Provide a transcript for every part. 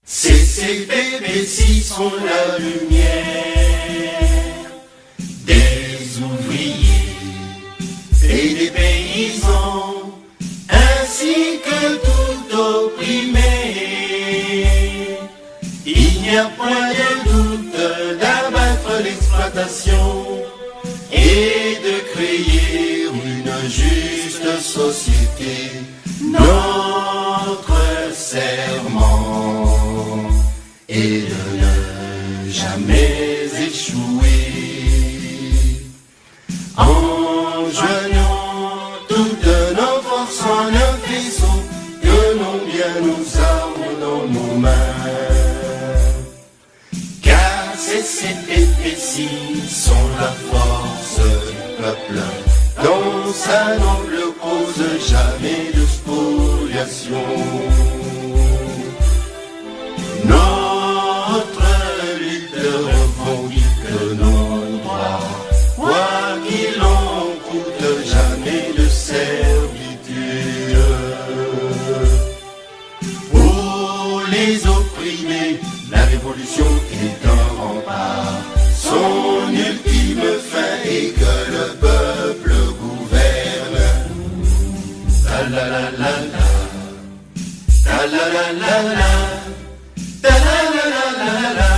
CCPPC sont la lumière des ouvriers et des paysans, ainsi que tout opprimé. Il n'y a point de doute d'abattre l'exploitation et de créer une juste société. Notre serment est de ne jamais échouer. En joignant toutes nos forces en un vaisseau, tenons bien nos armes dans nos mains. Car CCPPC sont la force du peuple, dans sa noble cause, jamais de spoliation. Notre lutte revendique nos droits, quoi qu'il en coûte, jamais de servitude. Pour les opprimés, la révolution est un rempart. Son ultime fin est que le peuple gouverne. Ta la la la la, ta la la la la, ta la la la la la.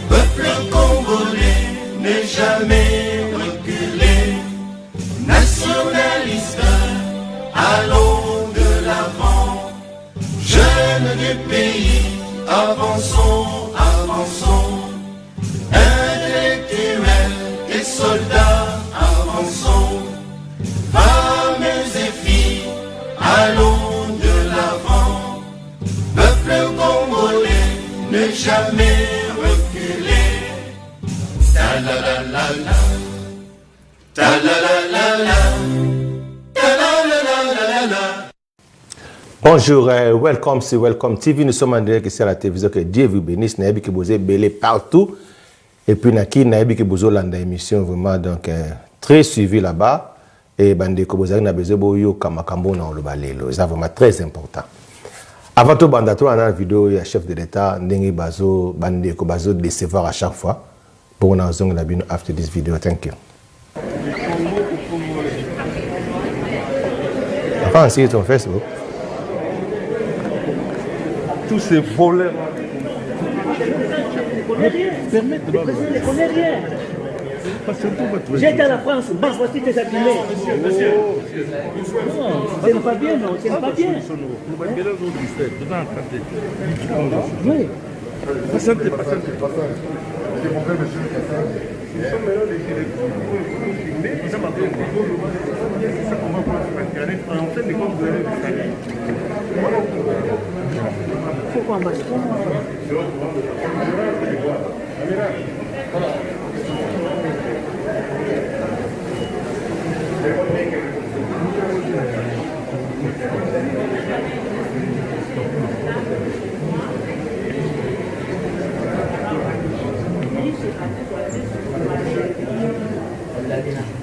Peuple congolais n'est jamais reculé. Nationaliste, allons de l'avant. Jeunes du pays, avançons, avançons. Intellectuels et soldats, avançons. Femmes et filles, allons de l'avant. Peuple congolais, ne jamais reculer. Ta la la la la, ta la la la la, ta la la la la la. Bonjour, welcome sur Welcome TV. Nous sommes en direct ici à la télévision. Que Dieu vous bénisse. Naïbi que vous êtes belé partout. Et puis, Naïbi que vous avez une émission vraiment donc, très suivie là-bas. Et Bande que vous avez besoin de Kamakambo dans le balai. C'est vraiment très important. Avant tout, Bandato, on a une vidéo, il y a chef de l'État, Ndengi Bazo, Bande que Bazo décevoir à chaque fois. Pour nous, on a bien after this video. Thank you. Enfin, c'est ton Facebook. Tous ces voleurs. Le président ne connaît rien. J'ai été à la France, bon, voici tes abîmés. Non, ce n'est pas bien, non, ce n'est pas bien. Oui. Passante. Pourquoi on marche pas?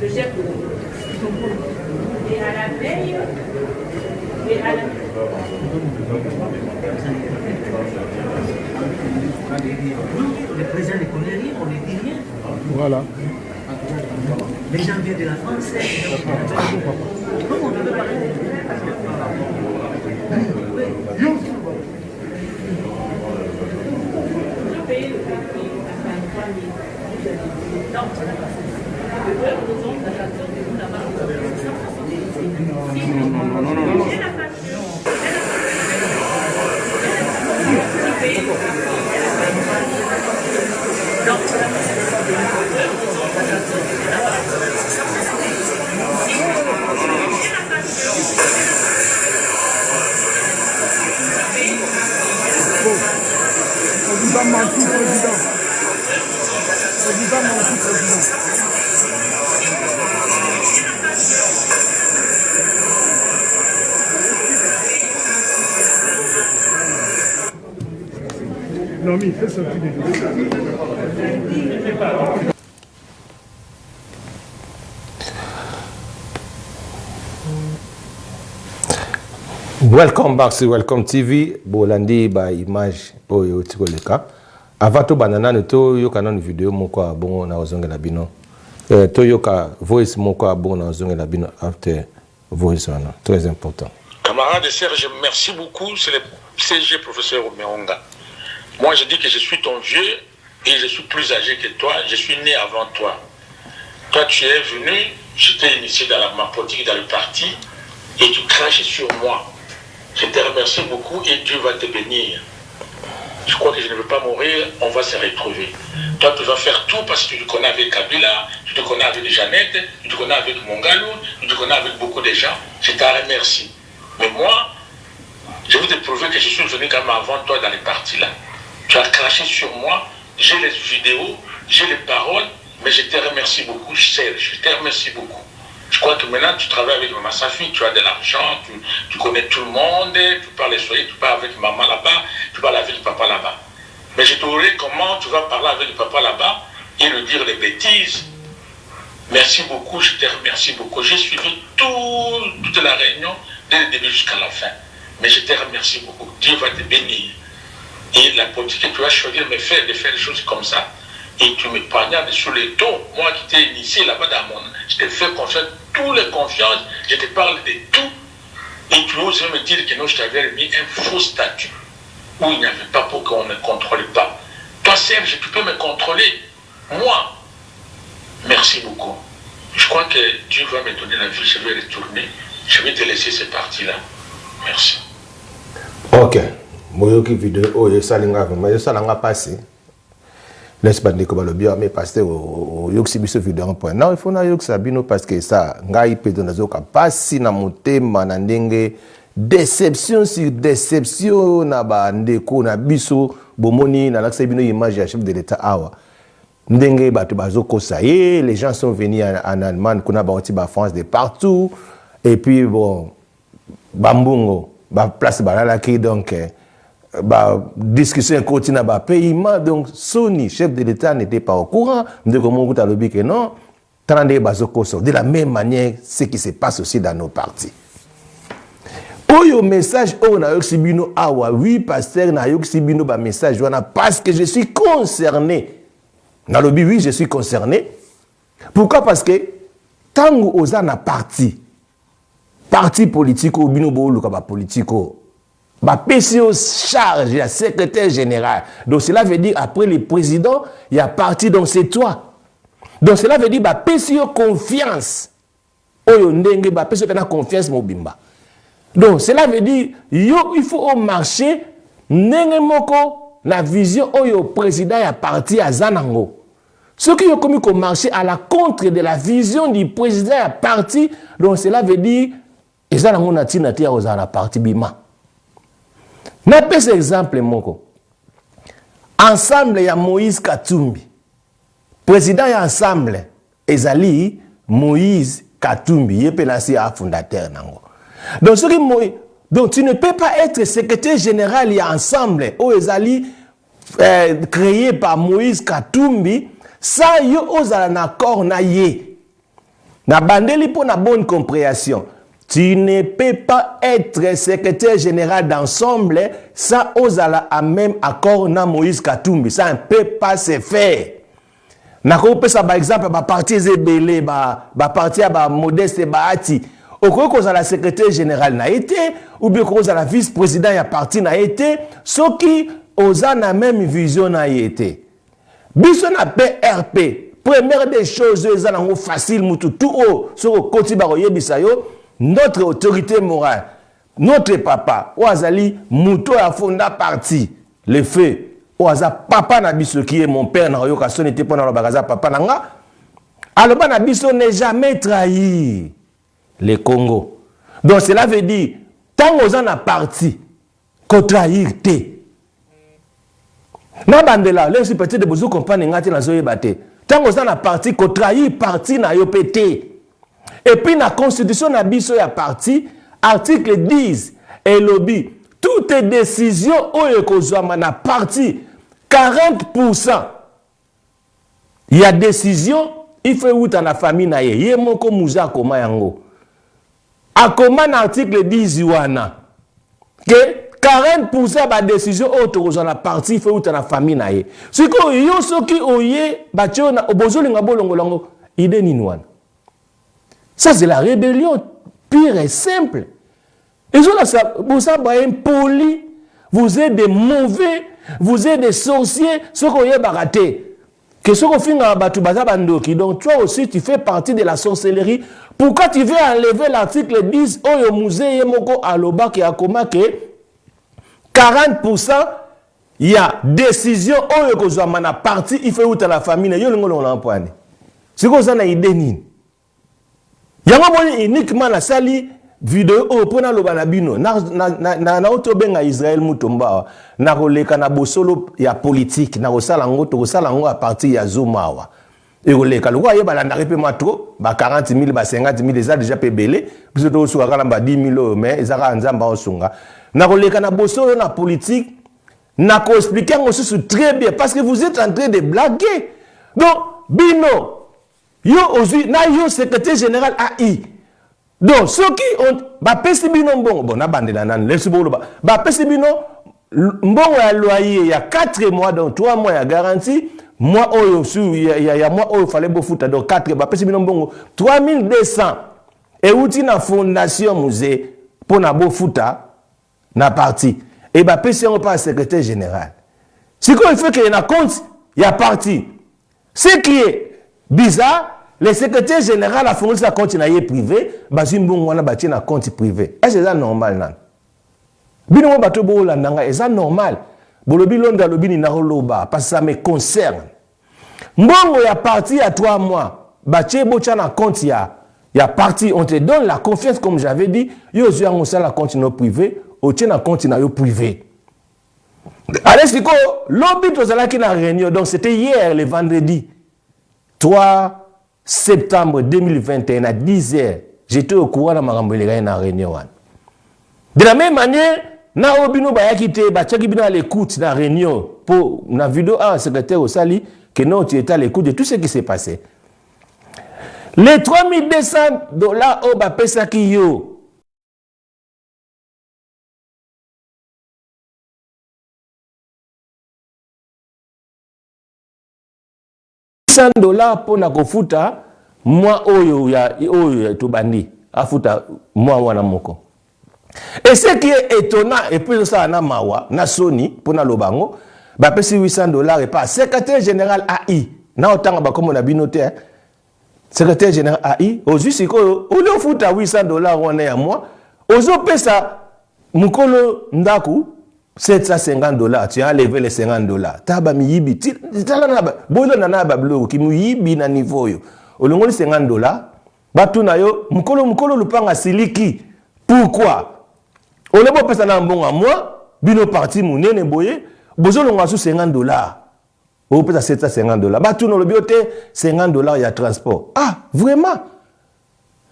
Le chef de et à la veille et à la Le président ne connaît rien, on ne dit rien. Voilà. Les gens viennent de la France. Comment on peut parler? payer le prix à 3 000. Donc, le peuple nous ont la facture de nous là-bas. Non. J'ai la facture. On vous a menti, président. On vous a menti, président. Non, mais il fait sortir des choses. Welcome back to Welcome TV. Bolandi ba image oyo tikoleka. Avant to banana to yo kana vidéo moko abongo na ozonga na bino. To yo ka voice moko abongo na ozonga na bino after voice wana. Très important. Camarade Serge, merci beaucoup. C'est le CG professeur Omeonga. Moi, je dis que je suis ton vieux et je suis plus âgé que toi. Je suis né avant toi. Toi, tu es venu, je t'ai initié dans ma politique, dans le parti, et tu craches sur moi. Je te remercie beaucoup et Dieu va te bénir. Je crois que je ne veux pas mourir, on va se retrouver. Toi, tu vas faire tout parce que tu te connais avec Kabila, tu te connais avec Jeannette, tu te connais avec Mongalou, tu te connais avec beaucoup de gens. Je te remercie. Mais moi, je veux te prouver que je suis venu quand même avant toi dans les partis là. Tu as craché sur moi, j'ai les vidéos, j'ai les paroles, mais je te remercie beaucoup, Serge, je te remercie beaucoup. Je crois que maintenant tu travailles avec Maman Safi, tu as de l'argent, tu connais tout le monde, tu parles soyez, tu parles avec maman là-bas, tu parles avec papa là-bas. Mais je t'aurais comment tu vas parler avec le papa là-bas et lui dire des bêtises. Merci beaucoup, je te remercie beaucoup. J'ai suivi toute la réunion dès le début jusqu'à la fin. Mais je te remercie beaucoup. Dieu va te bénir. Et la politique que tu as choisi de faire des choses comme ça, et tu me poignardes sur les dos, moi qui t'ai initié là-bas dans mon... Je te fais confiance, toutes les confiances, je te parle de tout, et tu oses me dire que non, je t'avais mis un faux statut, où il n'y avait pas pour qu'on ne contrôle pas. Toi, Serge, tu peux me contrôler. Moi, merci beaucoup. Je crois que Dieu va me donner la vie, je vais retourner, je vais te laisser cette partie-là. Merci. Ok. Moyoki vidéo oyo salinga vraiment salanga passé. Laisse pas dire que le bien mais pasteur yoksi biso vidéo en point. Non, il faut na yoksa bino parce que ça ngai peto nazoka passi na motema na ndenge déception sur déception na ba ndeko na biso bomoni na laksa bino image ya chef de l'état awa. Ndenge bato bazoko ça y les gens sont venus en Allemagne kuna ba oti ba France de partout et puis bon bambungo ba place balala ki donc bah, discussion continue à paiement. Donc, Sony, chef de l'État, n'était pas au courant. De comment vous avez dit que non. De la même manière, ce qui se passe aussi dans nos partis. Oyo message, on a yoxibino awa, oui, pasteur, na yoxibino ba message, parce que je suis concerné. Dans le but, oui, je suis concerné. Pourquoi? Parce que, tant que vous avez un parti politique, ou bino bo luka ba politico, bah, PCO charge, la secrétaire général. Donc cela veut dire, après le président, il y a parti, donc c'est toi. Donc cela veut dire, bah, PCO confiance. Oyo ndenge, bah, PCO pena confiance, mobimba. Donc cela veut dire, yo, il faut au marché, ndenge moko, la vision, oyo président, il y a parti à Zanango. Ce qui est commis au marché à la contre de la vision du président, il y a parti, donc cela veut dire, et Zanango n'a tinati à la parti bima. N'appelle cet exemple, moko. Ensemble, il y a Moïse Katumbi. Président, il y a ensemble. Ezali, Moïse Katumbi. Il est un fondateur. Donc, tu ne peux pas être secrétaire général, il y a ensemble. Ou Ezali, créé par Moïse Katumbi, ça, il y a un accord. Na bandeli pour la bonne compréhension. Tu ne peux pas être secrétaire général d'ensemble sans osala à même accord na Moïse Katumbi. Ça ne peut pas se faire. Par exemple, ba parti Zebele, ba parti ba Modeste Baati. Au cas où la secrétaire général n'a été, ou bien qu'on la vice-président ya parti n'a été, ce qui osa na même vision n'a été. Biso na PRP. Première des choses, c'est facile, tout haut, sur le côté baroye bisayo. Notre autorité morale, notre papa, Ouazali, Mouto a fondé parti. Le fait, Ouaza papa Nabiso qui est mon père, Naroyoka son était pas dans le bagaza papa Nanga. Alors, Nabiso n'est jamais trahi le Congo. Donc, cela veut dire, tant qu'on a parti, qu'on trahit, na bandela, là, c'est peut-être de vous comprendre, tant qu'on a parti, qu'on trahit parti, na yo pété. Et puis, la constitution n'a biso ya parti, article 10, et lobby, toutes les décisions, na parti, 40%. Il y a décision, il faut où dans la famille na ye, moko mouza koma yango. Akoma na article 10 wana, que 40% ba décision autorisant la partie fait ou la famille na ye. Ce que yo soki oye batio na obozolinga bolongo lango idée ni noine. Ça c'est la rébellion pure et simple. Et vous êtes impoli, vous êtes des mauvais, vous êtes des sorciers, ce qu'on y a baraté. Que ce qu'on fait dans Batu Bazabandoki. Donc toi aussi tu fais partie de la sorcellerie. Pourquoi tu veux enlever l'article 10 Oyo Musée Yemoko Aloba qui a comment que 40% il y a décision Oyo Kozamana parti, il fait où la famille, il y a l'empoigné. C'est quoi ça na idée ni? Il y a uniquement la sali vidéo au pona lobanabino na otobenga Israël mutomba na koleka na bosolo ya politique na kosala ngo to kosala ngo a partir ya Zumawa et koleka lokwa ye balanda repe matro ba 40 000 ba 50 000 déjà déjà pebele biso to suka kala ba 10 000 mais ezaka nzamba osunga na koleka na bosolo na politique na ko expliquer ngo sur très bien parce que vous êtes en train de blaguer donc bino yo aujourd'hui na yo secrétaire général AI. Donc, ceux qui ont pesi bino mbongo, bon, na bande na nan, laisse bolo ba pesi bino mbongo ya loyer, il y a 4 mois, donc 3 mois ya garantie, moi oyo sur il y a moi oyo fallait beau foutre, donc 4 ba pesi bino mbongo 3200 et outil na fondation musée pour na beau foutre na parti et ba pesi on pas secrétaire général. Ce qu'on fait que na compte, il y a parti. Ce qui est bizarre, le secrétaire général a fourni sa compte privé, bazimbo wana bati na compte privé. Est-ce que c'est normal nan? Bino bato bo landanga, est-ce normal? Bolobi londa lobini na roloba parce que ça me concerne. Mbongo ya parti à 3 mois, bati bocha na compte ya parti, on te donne la confiance comme j'avais dit, yo zo yango la compte no privé, o tient na compte na yo privé. Allez siko, lobi to zala ki na réunion, donc c'était hier le vendredi 3 septembre 2021 à 10h, j'étais au courant de ma réunion. De la même manière, na obino ba yakite ba tchaki bino à l'écoute na réunion pour na vidéo un secrétaire au sali que non tu étais à l'écoute de tout ce qui s'est passé. Les $3200 au ba pesa ki yo $100 pour na kofuta moi oyo ya tobandi afuta moi wana moko. Et ce qui est étonnant et puis ça na mawa na Sony pour na lobango ba pesi $800 et pas secrétaire général AI na otanga ba comme na binoté secrétaire général AI aujourd'hui c'est ko o le futa $800 wana ya moi ozo pesa mukolo ndaku $750, tu as enlevé les $50. Taba mi yibi, bolo na na bablo ki mu yibi na niveau yo. Olongo les $50, batu na yo mukolo lupanga siliki. Pourquoi? Olebo pesa na mbonga moi, bino parti munene boye, bozo longa su $50. O pesa $750. Batu no lobiote $50 ya transport. Ah, vraiment?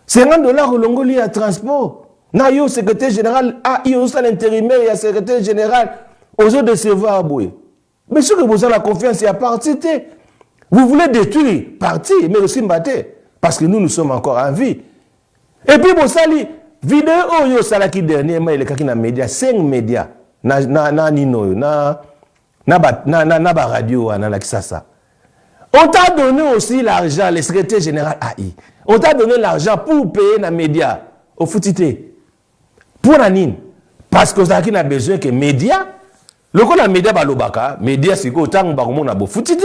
$50 olongo li ya transport. Na yo secrétaire général a yo ça l'intérimaire il y a secrétaire général aux autres de recevoir boy. Mais ce que vous avez la confiance il y a parti. Vous voulez détruire parti mais aussi mbaté parce que nous sommes encore en vie. Et puis vous sali vidéo yo sala qui dernièrement il est na média 5 médias na nino na ba radio na la kisasa. On t'a donné aussi l'argent le secrétaire général AI. On t'a donné l'argent pour payer na média au foutité. Pour la nine, parce que ça a besoin que médias, le coup la média balobaka, média c'est que autant bakomo na bo foutité,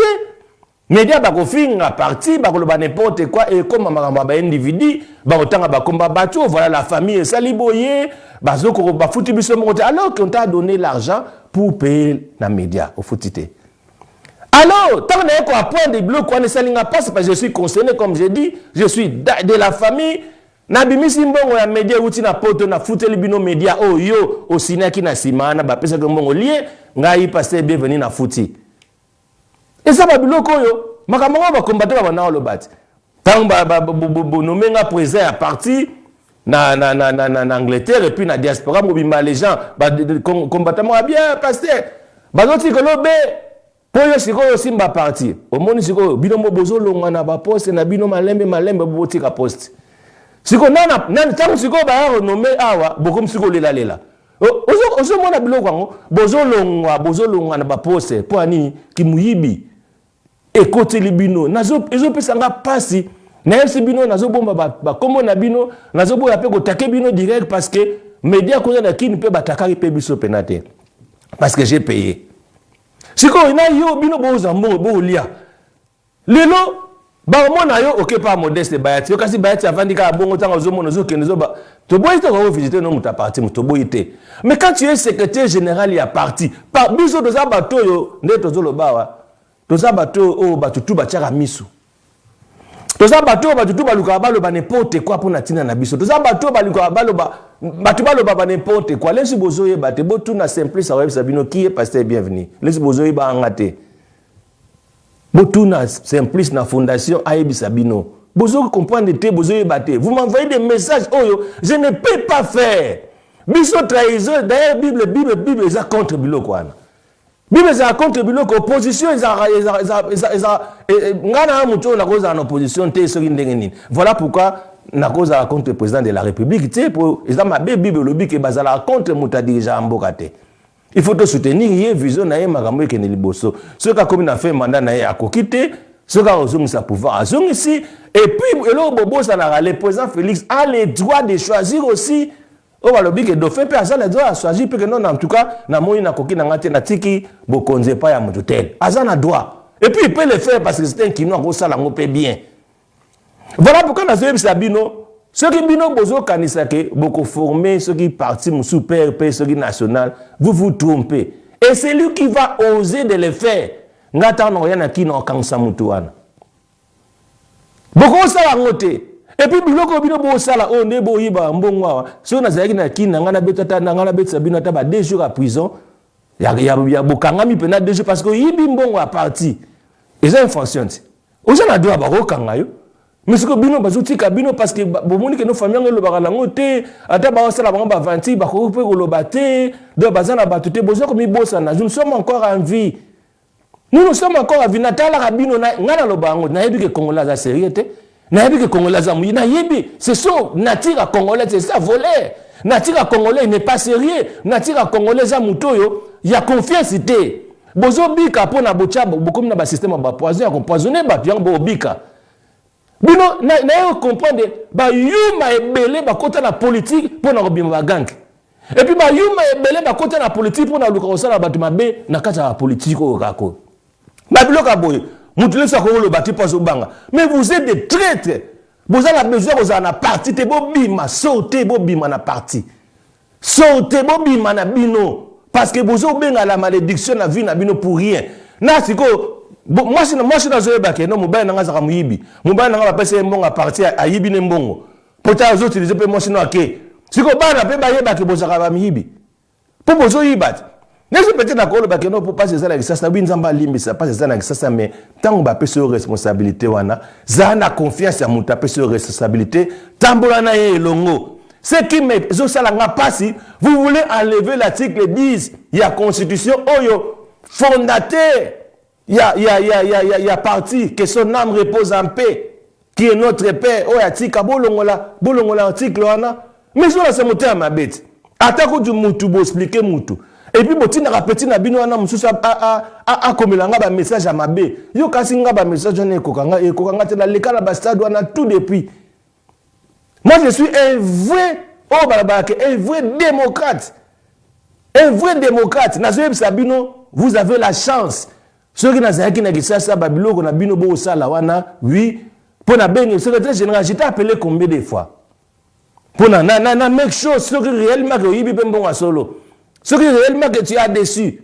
média bakofinga parti, bakoloba n'importe quoi et comme maman ba individu, ba autant bakomba bateau, voilà la famille saliboye, bazoko ba fouti biso monte alors qu'on t'a donné l'argent pour payer la média au foutité. Alors, tant qu'on a un point de bloc, on ne s'aligne pas, c'est parce que je suis concerné, comme j'ai dit, je suis de la famille. Nabimisi mbongo ya media uti na poto na futeli bino media oh yo osinaki na simana ba pesa ko mbongo lié ngai passer bienvenue na futi. Et ça ba biloko yo makambo ba combattre ba na olobati. Tant ba nomenga président à parti na Angleterre et puis na diaspora mobimba les gens ba combattement bien passer. Ba zoti ko lobe po yo siko yo simba parti. Au moni siko bino mo bozo longa na ba poste na bino malembe botika poste. Siko nana tangu siko ba renommé awa bokom siko lela Ozo mona biloko ngo bozo longwa na ba pose po ani kimuyibi ekote libino nazo pesa nga pasi na yesi bino nazo bomba ba kombo na bino nazo boya pe ko take bino direct parce que média ko na kini pe batakaki pe biso penate parce que j'ai payé siko ina yo bino boza mbongo bo lia lelo ba mona yo OK pas modeste bayati yo kasi bayati avandika bongo tanga zo mona zo kenezo ba to boy to ko visiter no muta parti muto boyite mais quand tu es secrétaire général ya parti par biso do za bato yo ndeto zo lobawa to za bato o batutu ba tiaka misu to za bato batutu ba luka ba lo ba n'importe quoi pour na tina na biso to za bato ba luka ba lo ba batu ba lo ba n'importe quoi les bozo ye bate bo tout na simplice sa web sabino qui est pasteur bienvenue les bozo ye ba ngate Botuna Simplice na fondation Aebi Sabino. Bozo comprendre te bozo yebate. Vous m'envoyez des messages oh je ne peux pas faire. Biso trahison d'ailleurs Bible ils a contre biloko wana. Bible ils a contre biloko opposition ils ngana muto na cause en opposition te soki ndenge nini. Voilà pourquoi na cause contre le président de la République te pour ils a ma Bible lobi ke bazala contre muta dirigeant mboka te. Il faut te soutenir, il y a une vision, il y a une vision qui est liboso. Ce qui a comme un fait mandat, il y a un coquité, ce qui a un pouvoir. Ici, et puis, le président Félix a le droit de choisir aussi. On va le dire que Dauphin peut avoir le droit de choisir, parce que non, en tout cas, il y a un coquille, il y a un tiki, il y a un hôtel. Il a droit. Et puis, il peut le faire parce que c'est un qui nous a bien. Voilà pourquoi nous avons Sabino. Ceux qui bino bozo kanisake, beaucoup formés, ceux qui partent super, ceux qui national, vous vous trompez. Et c'est lui qui va oser de le faire. Ngata no yana ki no kansa mutuana. Beaucoup sala ngote. Et puis biloko bino bo sala o ne bo yiba mbongwa. So na zaki na ki na ngana betata na ngana betsa bino ta ba 2 jours à prison. Ya bokangami pena 2 jours parce que yibi mbongwa à parti. Et ça fonctionne. Oza na doa ba ko kangayo. Mais ce que bino bazuti kabino parce que bomoni que nos familles ngelo bakala ngote ata ba osala bango ba 20 ba ko pe ko lobate do bazana batute bozo ko mi bossa na nous sommes encore en vie. Nous sommes encore en vie natala kabino na ngana lobango na yebi que congolais za sérieuté na yebi que congolais za muyi na yebi c'est ça natira congolais c'est ça voler natira congolais n'est pas sérieux natira congolais za mutoyo ya confiance té bozo bika pona bochaba bokomi na ba système ba poison ya empoisonner ba bien bo bika. Bino na yo comprendre ba yuma ebele ba kota na politique pour na robima ba gang. Et puis ba yuma ebele ba kota na politique pour na luka osala ba mabe na kata politique o kako. Ba biloka boy, mutu le sako lo bati pas banga. Mais vous êtes des traîtres. Vous avez besoin de na parti te bo bima, sauter bo bima na parti. Sauter bo bima na bino parce que vous avez la malédiction na vie na bino pour rien. Na siko moi je na zoeba ke no mobile nga za muyibi mobile nga ba pesa mbongo parti ayibi ne mbongo pota zo utiliser pe moi sino ake siko bana pe ba yeba ke bozaka ba muyibi po bozo yibat nezo peut-être na kolo ba ke no pour passer ça la ça binzamba limbi ça passer ça na ça mais tant ba pesa responsabilité wana za na confiance ya muta pesa responsabilité tambola na ye longo ce qui me zo sala nga pasi vous voulez enlever l'article 10 il y a constitution oyo fondateur. Il y a parti que son âme repose en paix, qui est notre Père. Oh, yatika bolongola article wana. Mais ça c'est monté à ma bête. Atako du mutu bo expliquer mutu. Et puis botina rapeti na bino wana mususa a komelanga ba message à ma bé. Yo kasi nga ba message na ekokanga te na lekala ba stade wana tout depuis. Moi je suis un vrai un vrai démocrate. Un vrai démocrate. Nazoyeb Sabino, vous avez la chance. Ceux qui n'ont pas ça, Babylone, on a bien beau ça là, oui. Pour la béni, le secrétaire général, j'ai appelé combien de fois? Pour la même chose, ceux qui réellement que oui, bon à solo. Ceux qui réellement que tu as déçu.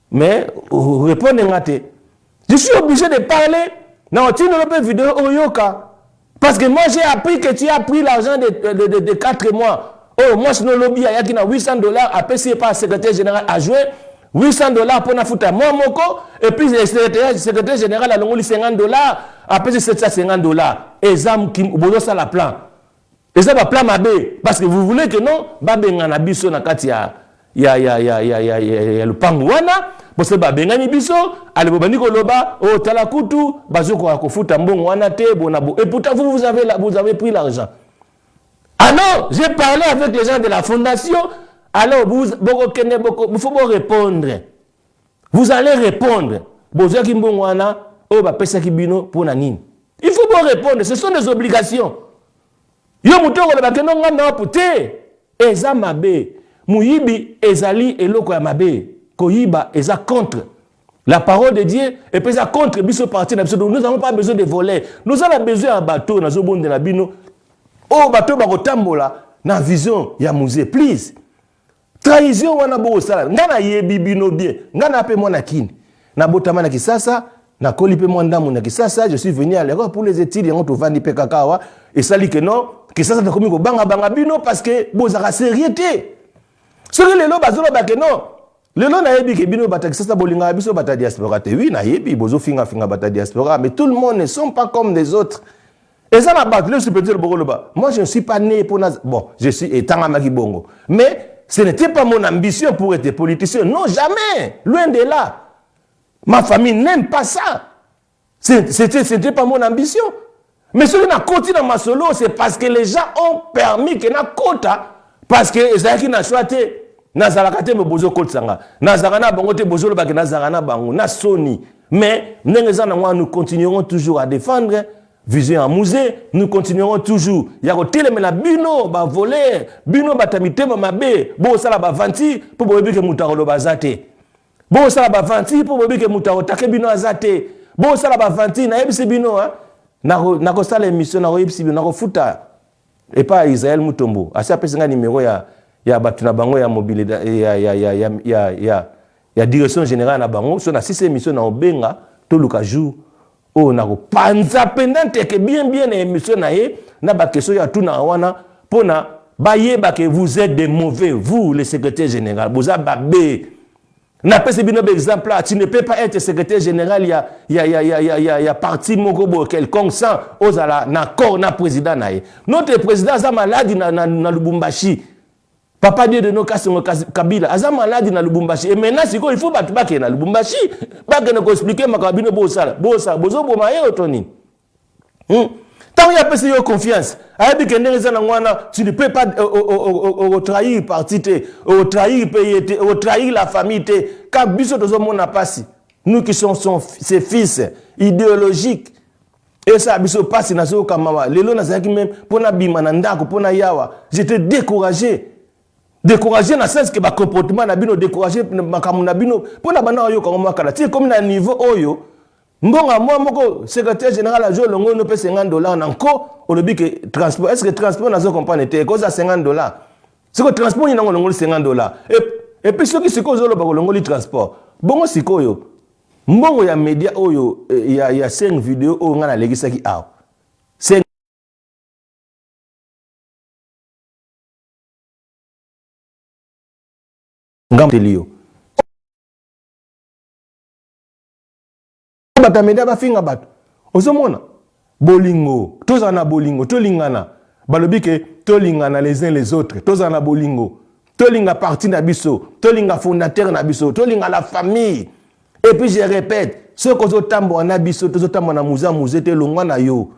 Mais, répondez-moi. Je suis obligé de parler. Non, tu ne peux vidéo au Yoka. Parce que moi, j'ai appris que tu as pris l'argent de 4 mois. Oh, moi, je ne lobby, il y a $800, après, c'est pas le secrétaire général à jouer. $800 pour na futa moi moko et puis le secrétaire général a longoli $50 après c'est $750 et zam qui bozo ça la plan et ça va plan mabe parce que vous voulez que non ba benga na biso na kati ya le pangwana parce que ba benga ni biso ale bobani ko loba o tala kutu bazoko ko futa mbongo wana te bonabo et pourtant vous avez pris l'argent. Ah non, j'ai parlé avec les gens de la fondation. Alors, vous faut répondre. Vous allez répondre. Bozo ki mbongwana, o ba pesa ki bino pour na nini. Il faut pas répondre, ce sont des obligations. Yo mutoko le bakeno ngana puté. Eza mabe. Muyibi ezali eloko ya mabe. Koyiba eza contre la parole de Dieu et puis ça contre biso parti na biso. Nous n'avons pas besoin de voler. Nous avons besoin d'un bateau na zo bonde na bino. Oh bateau ba kotambola na vision ya musée. Please. Trahison wana bo sala. Ngana yebi bino bien. Ngana pe mwana kini. Na botama na kisasa. Na kolipe mwandamu na kisasa, je suis venu à l'erreur pour les études, et on te vend pe kakawa, et ça dit que non, kisasa ta komi ko banga banga bino parce que bozaka sérieuxté. Ce que les lots bazolo ba que non. Les lots na yebi ke bino bata kisasa bolinga biso bata diaspora te. Oui, na yebi bozo finga bata diaspora, mais tout le monde ne sont pas comme les autres. Et ça n'a pas le supérieur bogolo ba. Moi je ne suis pas né pour bon, je suis étant amaki bongo. Mais ce n'était pas mon ambition pour être politicien. Non, jamais. Loin de là. Ma famille n'aime pas ça. C'était pas mon ambition. Mais ce qui a continué dans ma solo, c'est parce que les gens ont permis que na kota parce que ezaki na choité na zalakate me bozo kotsanga. Na zarana bango te bozo ba ke na zarana bango na soni. Mais nous continuerons toujours à défendre vision en musée, nous continuerons toujours. Ya ko telemela bino ba voler, bino batamite mabe, bo sala ba vanti pour boyebi ke mutarolo bazate. Bon ça ba vanti pour bobi ke mutaro take bino azate. Bon ça ba vanti na yebisi bino hein. Na ko sala émission na ko yebisi bino na ko futa. Et pas Israël Mutombo. Asa pesinga numéro ya batu na bango ya mobile ya direction générale na bango so na 6 émission na obenga to luka jour o na ko panza pendante ke bien na émission na ye na ba question ya tuna wana pona ba yeba que vous êtes des mauvais vous le secrétaire général. Boza babé. N'a pas ce bon exemple là, tu ne peux pas être secrétaire général, il y a parti mokobo quelconque sans osala na corps na président na. Notre président a malade na Lubumbashi. Papa Dieu de nos Kabila, a malade na Lubumbashi. Et maintenant il faut battre ba na Lubumbashi, ba que nous expliquer makabino bo sala, bozo bo maye otoni. Tant il y a pas de confiance, tu ne peux pas trahir parti, trahir pays, trahir la famille. Quand biso de mon passé, nous qui sommes ses fils idéologiques, et ça biso passe na zo kamama. Lelo na zaki même pour na bima na ndako pour na yawa. J'étais découragé. Découragé na sens que ba comportement na bino découragé makamu na bino pour na bana oyo comme makala. Tu comme na niveau oyo. Mbonga moi moko secrétaire général a joué longo no pe $50 nanko olobi que transport est-ce que transport na zo comprendre te cause à $50 c'est que transport ni nango longo $50 et puis ceux qui se cause lo ba longo li transport bongo sikoyo mbongo ya média oyo ya 5 vidéos o ngana legisaki aw 5 ngamtelio batamédia ba finga bato ozomona bolingo tozana bolingo tolingana balobi ke tolingana les uns les autres tozana bolingo tolinga parti na biso tolinga fondateur na biso tolinga la famille et puis je répète ce que zotambo na biso tozotambo na musée te longwa na yo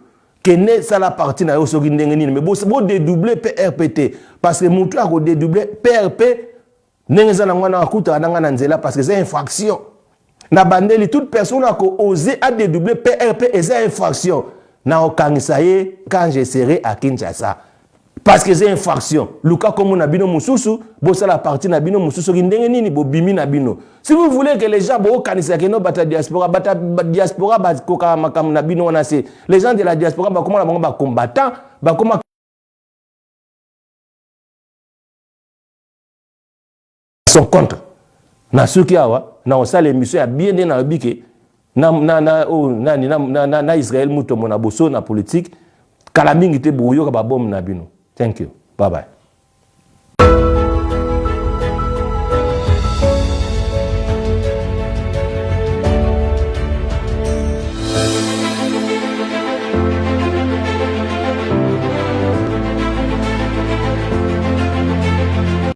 kene ça la partie na yo soki ndenge nini mais bo dédoubler PRPT parce que mutu a ko dédoubler PRP ndenge za na ngwana akuta na nzela parce que c'est infraction. Na bandeli toute personne a osé à dédoubler PRP et c'est infraction. Na okangisaye quand je serai à Kinshasa. Parce que c'est infraction. Luka comme na bino mususu, bo ça la partie na bino mususu ndenge nini bo bimi na bino. Si vous voulez que les gens bo kanisa que no bata diaspora ba koka makam na bino wana c'est les gens de la diaspora ba comment la ba combattant, ba comment sont contre. Na suki awa na osala émission ya bien na bike na Israël Mutombo na boso na politique kala mingi te bouyo ka ba bom na bino. Thank you. Bye bye.